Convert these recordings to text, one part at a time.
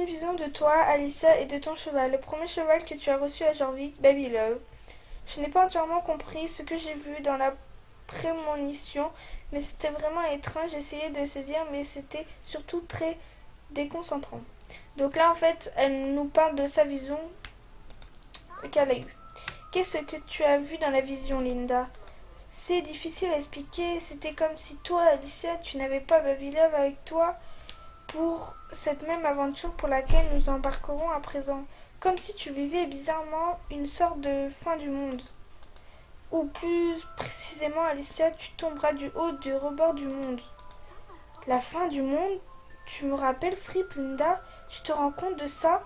une vision de toi, Alicia, et de ton cheval, le premier cheval que tu as reçu à Jorvik, Baby Love. Je n'ai pas entièrement compris ce que j'ai vu dans la prémonition, mais c'était vraiment étrange. J'essayais de saisir, mais c'était surtout très déconcentrant. Donc là, en fait, elle nous parle de sa vision qu'elle a eue. Qu'est-ce que tu as vu dans la vision, Linda? C'est difficile à expliquer. C'était comme si toi, Alicia, tu n'avais pas Baby Love avec toi pour cette même aventure pour laquelle nous embarquerons à présent. Comme si tu vivais bizarrement une sorte de fin du monde. Ou plus précisément, Alicia, tu tomberas du haut du rebord du monde. La fin du monde? Tu me rappelles, Fripp, Linda? Tu te rends compte de ça?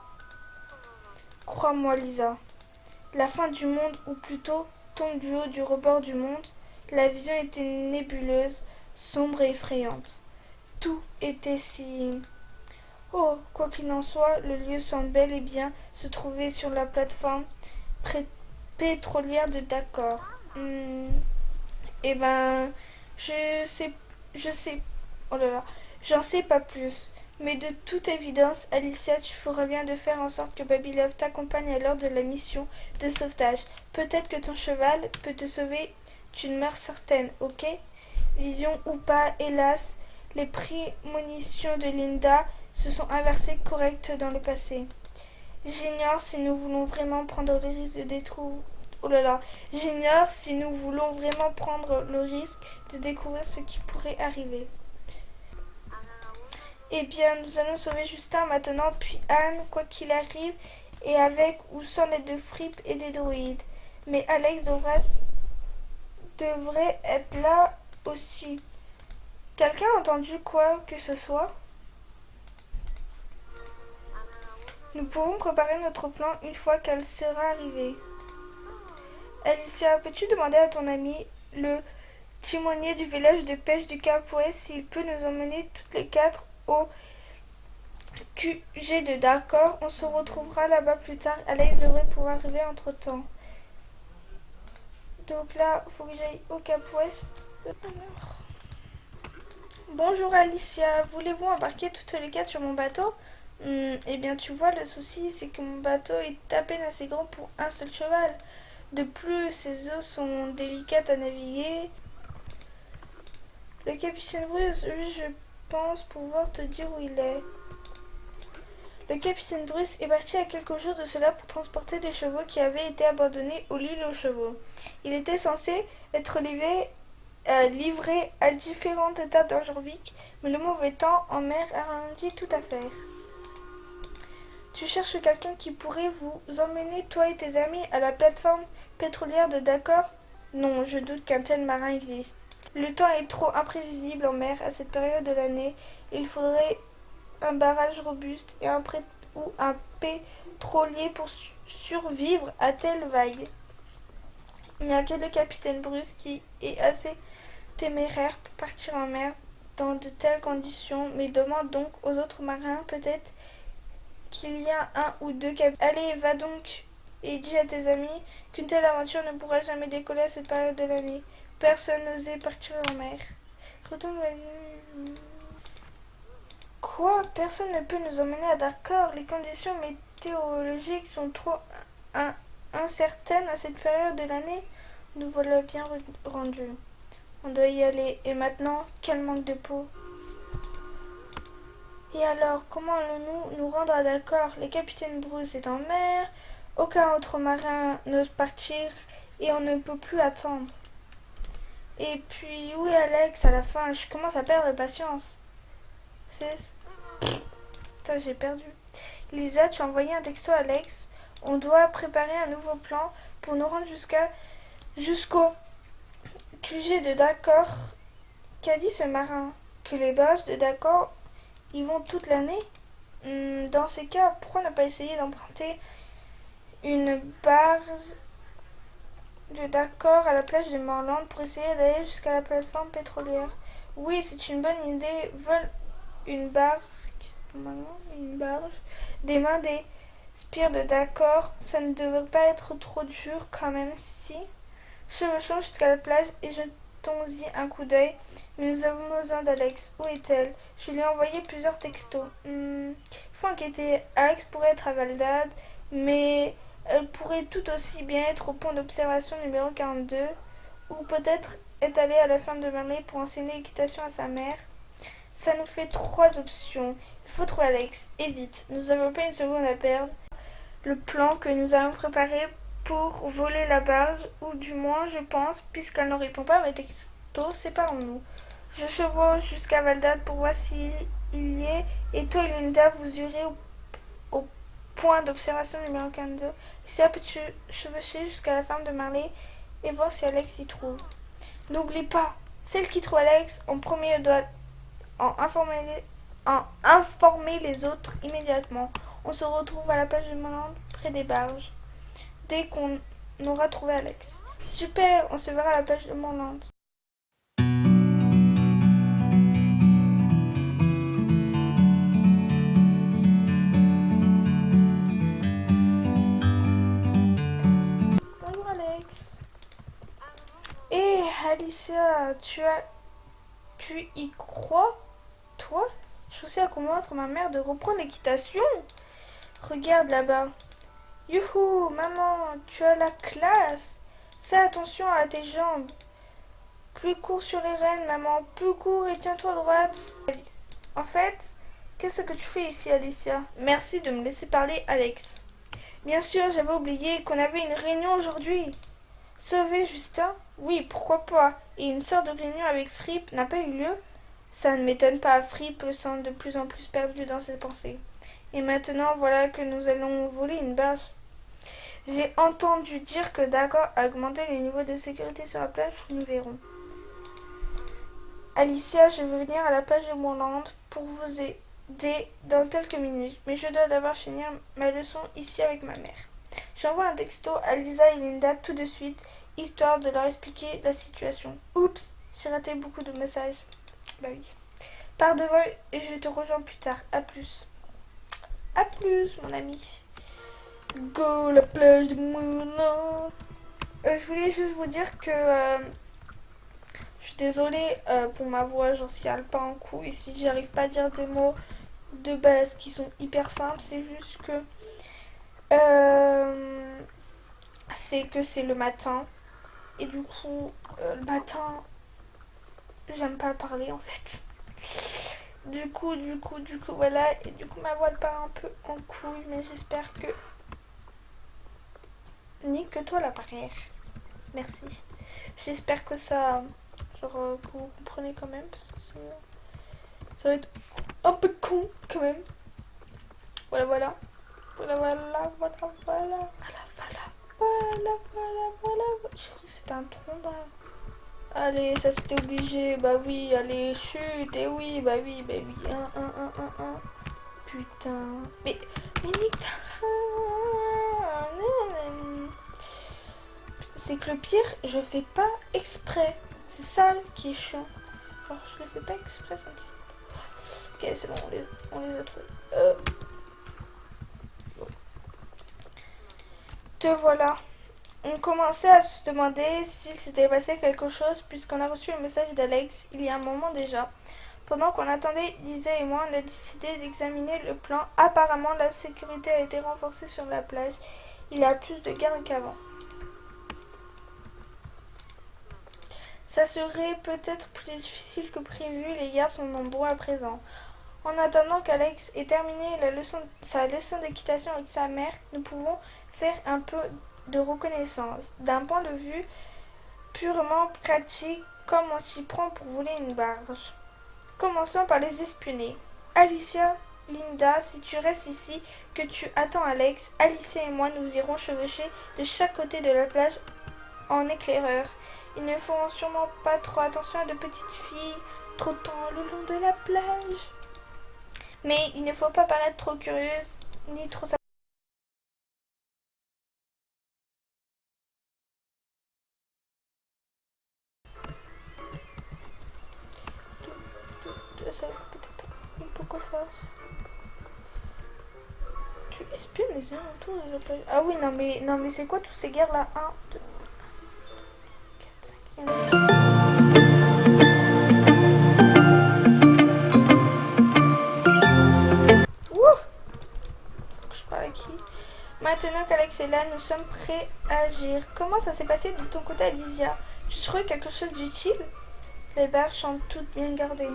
Crois-moi, Lisa. La fin du monde, ou plutôt tombe du haut du rebord du monde, la vision était nébuleuse, sombre et effrayante. Tout était si... Oh, quoi qu'il en soit, le lieu semble bel et bien se trouver sur la plateforme pétrolière de Dakar. Eh ben, je sais, je sais, oh là là, j'en sais pas plus. Mais de toute évidence, Alicia, tu feras bien de faire en sorte que Baby Love t'accompagne à l'heure de la mission de sauvetage. Peut-être que ton cheval peut te sauver d'une mort certaine, ok? Vision ou pas, hélas, les prémonitions de Linda se sont inversées correctes dans le passé. J'ignore si nous voulons vraiment prendre le risque de détruire... Oh là là, j'ignore si nous voulons vraiment prendre le risque de découvrir ce qui pourrait arriver. Eh bien, nous allons sauver Justin maintenant, puis Anne, quoi qu'il arrive, et avec ou sans l'aide de Fripp et des droïdes. Mais Alex devrait être là aussi. Quelqu'un a entendu quoi que ce soit? Nous pourrons préparer notre plan une fois qu'elle sera arrivée. Alicia, peux-tu demander à ton ami, le timonier du village de pêche du Cap Ouest, s'il peut nous emmener toutes les quatre au QG de D'accord? On se retrouvera là-bas plus tard. Alex devrait pouvoir arriver entre-temps. Donc là, il faut que j'aille au Cap Ouest. Alors... Bonjour Alicia, voulez-vous embarquer toutes les quatre sur mon bateau? Eh bien, tu vois, le souci, c'est que mon bateau est à peine assez grand pour un seul cheval. De plus, ses eaux sont délicates à naviguer. Le capitaine Bruce, lui, je pense pouvoir te dire où il est. Le capitaine Bruce est parti il y a quelques jours de cela pour transporter des chevaux qui avaient été abandonnés au l'île aux chevaux. Il était censé être livré à différentes étapes dans Jorvik, mais le mauvais temps en mer a ralenti toute affaire. Tu cherches quelqu'un qui pourrait vous emmener, toi et tes amis, à la plateforme pétrolière de Dakar? Non, je doute qu'un tel marin existe. Le temps est trop imprévisible en mer à cette période de l'année. Il faudrait un barrage robuste et ou un pétrolier pour survivre à telle vague. Il n'y a que le capitaine Bruce qui est assez téméraire pour partir en mer dans de telles conditions, mais demande donc aux autres marins, peut-être qu'il y a un ou deux capitaines. Allez, va donc et dis à tes amis qu'une telle aventure ne pourra jamais décoller à cette période de l'année. Personne n'osait partir en mer. Retourne. Quoi? Personne ne peut nous emmener à Dakar. Les conditions météorologiques sont trop incertaines à cette période de l'année. Nous voilà bien rendus. On doit y aller. Et maintenant, quel manque de peau. Et alors, comment allons-nous nous rendre à Dakar? Les capitaines Bruce est en mer, aucun autre marin n'ose partir et on ne peut plus attendre. Et puis, où est Alex à la fin? Je commence à perdre patience. Putain, j'ai perdu. Lisa, tu as envoyé un texto à Alex. On doit préparer un nouveau plan pour nous rendre jusqu'au QG de Dakar. Qu'a dit ce marin? Que les barrages de Dakar y vont toute l'année? Dans ces cas, pourquoi ne pas essayer d'emprunter une barge de Dakar à la plage de Morland pour essayer d'aller jusqu'à la plateforme pétrolière? Oui, c'est une bonne idée. Vole une barge des mains des spires de Dakar. Ça ne devrait pas être trop dur quand même si. Chevauchons jusqu'à la plage et je jetons-y un coup d'œil. Mais nous avons besoin d'Alex. Où est-elle? Je lui ai envoyé plusieurs textos. Il faut inquiéter. Alex pourrait être à Valdad, mais elle pourrait tout aussi bien être au point d'observation numéro 42, ou peut-être est allée à la ferme de Marley pour enseigner l'équitation à sa mère. Ça nous fait 3 options. Il faut trouver Alex, et vite. Nous n'avons pas une seconde à perdre. Le plan que nous avons préparé pour voler la barge, ou du moins, je pense, puisqu'elle ne répond pas à mes textos, séparons-nous. Je chevauche jusqu'à Valdad pour voir s'il y est, et toi et Linda, vous irez au point d'observation numéro 42. Si elle peut chevaucher jusqu'à la ferme de Marley et voir si Alex y trouve. N'oublie pas, celle qui trouve Alex en premier doit en informer les autres immédiatement. On se retrouve à la plage de Montland, près des barges, dès qu'on aura trouvé Alex. Super, on se verra à la plage de Montland. Bonjour Alex. Hé Alicia, tu y crois, toi? Je suis à convaincre ma mère de reprendre l'équitation. Regarde là-bas. Youhou, maman, tu as la classe. Fais attention à tes jambes. Plus court sur les rênes, maman. Plus court et tiens-toi droite. En fait, qu'est-ce que tu fais ici, Alicia? Merci de me laisser parler, Alex. Bien sûr, j'avais oublié qu'on avait une réunion aujourd'hui. Sauver Justin? Oui, pourquoi pas. Et une sorte de réunion avec Fripp n'a pas eu lieu? Ça ne m'étonne pas, Fripp semble de plus en plus perdu dans ses pensées. Et maintenant, voilà que nous allons voler une barge. J'ai entendu dire que d'accord a augmenté le niveau de sécurité sur la plage, nous verrons. Alicia, je vais venir à la plage de Montland pour vous aider dans quelques minutes, mais je dois d'abord finir ma leçon ici avec ma mère. J'envoie un texto à Lisa et Linda tout de suite, histoire de leur expliquer la situation. Oups, j'ai raté beaucoup de messages. Bah oui. Pars devant et je te rejoins plus tard. À plus. À plus, mon ami. Go, la plage de Moulin. Je voulais juste vous dire que je suis désolée pour ma voix, j'en ciale pas un coup. Et si j'arrive pas à dire des mots de base qui sont hyper simples, c'est juste que c'est le matin. Et du coup, le matin, j'aime pas parler en fait. Du coup, voilà. Et du coup, ma voix elle part un peu en couille, mais j'espère que... Nique-toi la barrière. Merci. J'espère que ça... Genre, que vous comprenez quand même, parce que sinon, ça va être un peu con quand même. Voilà, voilà. Voilà, voilà, voilà, voilà. Voilà, voilà. Voilà, voilà, voilà. J'ai cru que c'était un tronc d'arbre. Allez, ça c'était obligé. Bah oui, allez, chute. Et oui, bah oui, bah oui. Un. Putain. Mais nique ta... C'est que le pire, je fais pas exprès. C'est ça qui est chiant. Alors, je le fais pas exprès, ça me saoule. Ok, c'est bon, on les a trouvés. Bon. Te voilà. On commençait à se demander s'il s'était passé quelque chose puisqu'on a reçu le message d'Alex il y a un moment déjà. Pendant qu'on attendait, Lisa et moi, on a décidé d'examiner le plan. Apparemment, la sécurité a été renforcée sur la plage. Il y a plus de gardes qu'avant. Ça serait peut-être plus difficile que prévu, les gardes sont nombreux à présent. En attendant qu'Alex ait terminé sa leçon d'équitation avec sa mère, nous pouvons faire un peu de reconnaissance. D'un point de vue purement pratique, comme on s'y prend pour voler une barge. Commençons par les espionner. Alicia, Linda, si tu restes ici, que tu attends Alex, Alicia et moi nous irons chevaucher de chaque côté de la plage en éclaireur. Ils ne feront sûrement pas trop attention à de petites filles trottant le long de la plage. Mais il ne faut pas paraître trop curieuse ni trop... Ça va peut-être un peu quoi faire. Tu espionnes les alentours de la plage. Ah oui, non mais c'est quoi tous ces guerres là? 1, 2, 4, 5... là, nous sommes prêts à agir. Comment ça s'est passé de ton côté, Alicia? Tu trouves quelque chose d'utile? Les barres sont toutes bien gardées.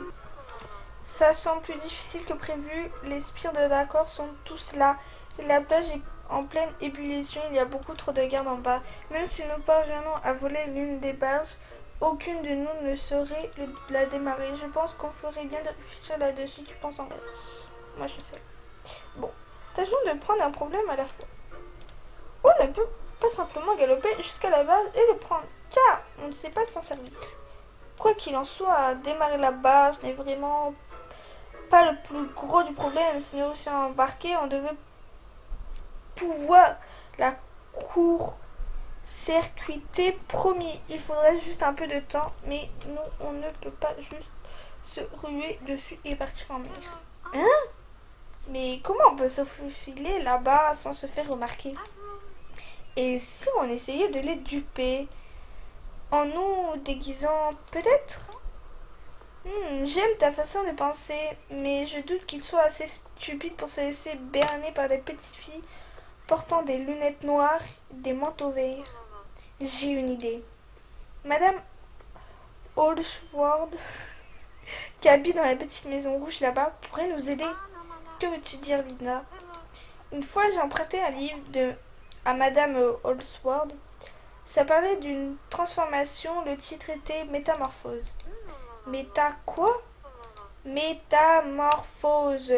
Ça semble plus difficile que prévu. Les spires de d'accord sont tous là. Et la plage est en pleine ébullition. Il y a beaucoup trop de gardes en bas. Même si nous parvenons à voler l'une des barges, aucune de nous ne saurait la démarrer. Je pense qu'on ferait bien de réfléchir là-dessus. Tu penses en vrai? Moi, je sais. Bon, tâchons de prendre un problème à la fois. On ne peut pas simplement galoper jusqu'à la base et le prendre, car on ne sait pas s'en servir. Quoi qu'il en soit, démarrer la base n'est vraiment pas le plus gros du problème. Si nous aussi embarquer, on devait pouvoir la court-circuiter, promis. Il faudrait juste un peu de temps, mais nous, on ne peut pas juste se ruer dessus et partir en mer. Hein? Mais comment on peut se faufiler là-bas sans se faire remarquer? Et si on essayait de les duper en nous déguisant peut-être? J'aime ta façon de penser, mais je doute qu'il soit assez stupide pour se laisser berner par des petites filles portant des lunettes noires, des manteaux verts. J'ai une idée. Madame Holsworth, qui habite dans la petite maison rouge là-bas, pourrait nous aider. Que veux-tu dire, Linda? Une fois, j'ai emprunté un livre à Madame Holsworth. Ça parlait d'une transformation. Le titre était Métamorphose. Méta quoi? Métamorphose.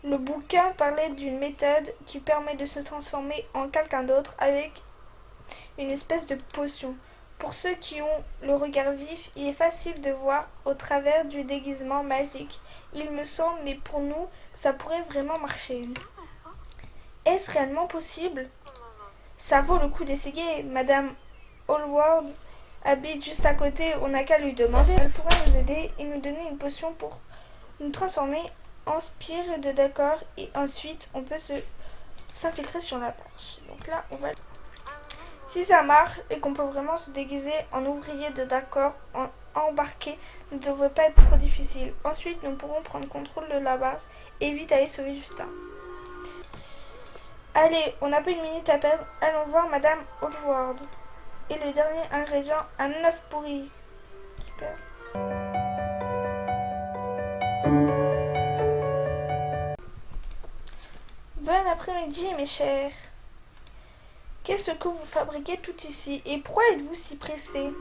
Le bouquin parlait d'une méthode qui permet de se transformer en quelqu'un d'autre avec une espèce de potion. Pour ceux qui ont le regard vif, il est facile de voir au travers du déguisement magique, il me semble, mais pour nous, ça pourrait vraiment marcher. Est-ce réellement possible? Ça vaut le coup d'essayer. Madame Hallward habite juste à côté, on n'a qu'à lui demander. Elle pourrait nous aider et nous donner une potion pour nous transformer en spire de d'accord et ensuite on peut s'infiltrer sur la plage. Donc là, on va... Si ça marche et qu'on peut vraiment se déguiser en ouvrier de d'accord embarqué, ne devrait pas être trop difficile. Ensuite, nous pourrons prendre contrôle de la barge et vite aller sauver Justin. Allez, on n'a pas une minute à perdre. Allons voir Madame Hallward. Et le dernier ingrédient, un œuf pourri. Super. Bon après-midi, mes chers. Qu'est-ce que vous fabriquez tout ici et pourquoi êtes-vous si pressés?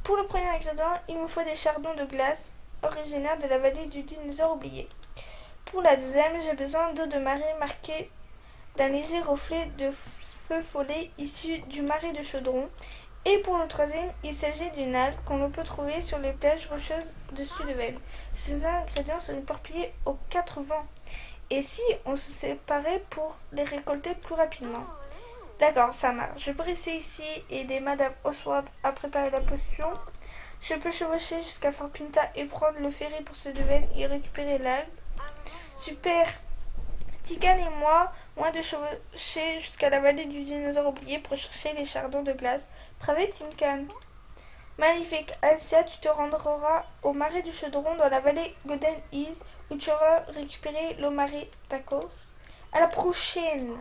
Pour le premier ingrédient, il me faut des chardons de glace originaires de la vallée du dinosaure oublié. Pour la deuxième, j'ai besoin d'eau de marée marquée d'un léger reflet de feu follet issu du marais de Chaudron. Et pour le troisième, il s'agit d'une algue qu'on peut trouver sur les plages rocheuses de Sullivan. Ces ingrédients sont éparpillés aux 4 vents. Et si on se séparait pour les récolter plus rapidement? D'accord, ça marche. Je peux rester ici et aider Madame Oswald à préparer la potion. Je peux chevaucher jusqu'à Fort Pinta et prendre le ferry pour Sullivan et récupérer l'algue. Super. Tigan et moi, moins de chevaucher jusqu'à la vallée du dinosaure oublié pour chercher les chardons de glace. Travaille, Tinkan. Magnifique. Alicia, tu te rendras au marais du Chaudron dans la vallée Golden Hills où tu auras récupéré l'eau marais Tacos. À la prochaine.